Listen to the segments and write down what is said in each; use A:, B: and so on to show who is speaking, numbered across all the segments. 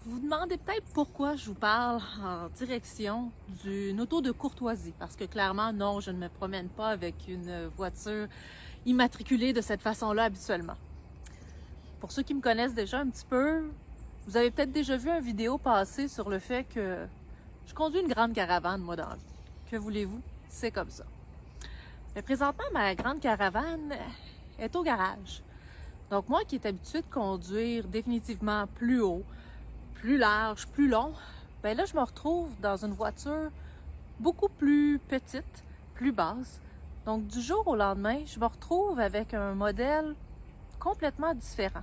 A: Vous vous demandez peut-être pourquoi je vous parle en direction d'une auto de courtoisie, parce que clairement, non, je ne me promène pas avec une voiture immatriculée de cette façon-là habituellement. Pour ceux qui me connaissent déjà un petit peu, vous avez peut-être déjà vu une vidéo passer sur le fait que je conduis une grande caravane, moi, dans la vie. Que voulez-vous? C'est comme ça. Mais présentement, ma grande caravane est au garage. Donc moi qui est habituée de conduire définitivement plus haut, plus large, plus long, ben là, je me retrouve dans une voiture beaucoup plus petite, plus basse. Donc, du jour au lendemain, je me retrouve avec un modèle complètement différent.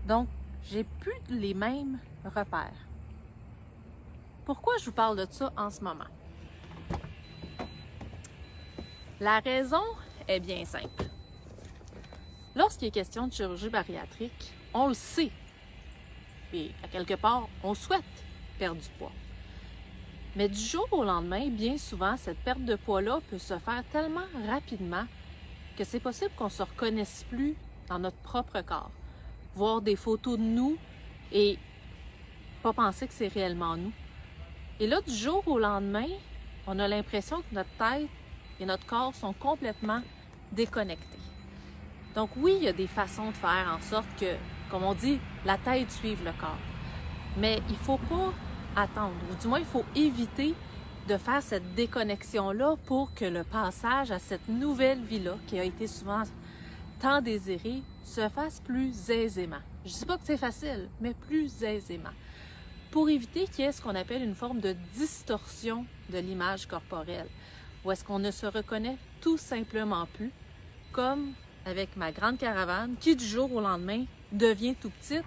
A: Donc, j'ai plus les mêmes repères. Pourquoi je vous parle de ça en ce moment? La raison est bien simple. Lorsqu'il est question de chirurgie bariatrique, on le sait. Et à quelque part, on souhaite perdre du poids. Mais du jour au lendemain, bien souvent, cette perte de poids-là peut se faire tellement rapidement que c'est possible qu'on ne se reconnaisse plus dans notre propre corps. Voir des photos de nous et pas penser que c'est réellement nous. Et là, du jour au lendemain, on a l'impression que notre tête et notre corps sont complètement déconnectés. Donc oui, il y a des façons de faire en sorte que, comme on dit, la tête suive le corps. Mais il ne faut pas attendre, ou du moins il faut éviter de faire cette déconnexion-là pour que le passage à cette nouvelle vie-là, qui a été souvent tant désirée, se fasse plus aisément. Je ne dis pas que c'est facile, mais plus aisément. Pour éviter qu'il y ait ce qu'on appelle une forme de distorsion de l'image corporelle, où est-ce qu'on ne se reconnaît tout simplement plus, comme avec ma grande caravane, qui du jour au lendemain devient tout petite.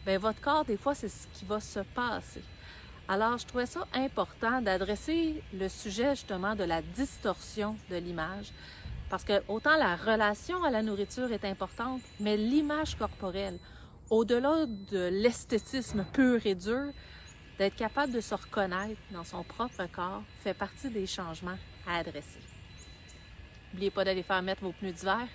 A: Bien, votre corps, des fois, c'est ce qui va se passer. Alors, je trouvais ça important d'adresser le sujet justement de la distorsion de l'image, parce que autant la relation à la nourriture est importante, mais l'image corporelle, au-delà de l'esthétisme pur et dur, d'être capable de se reconnaître dans son propre corps fait partie des changements à adresser. N'oubliez pas d'aller faire mettre vos pneus d'hiver.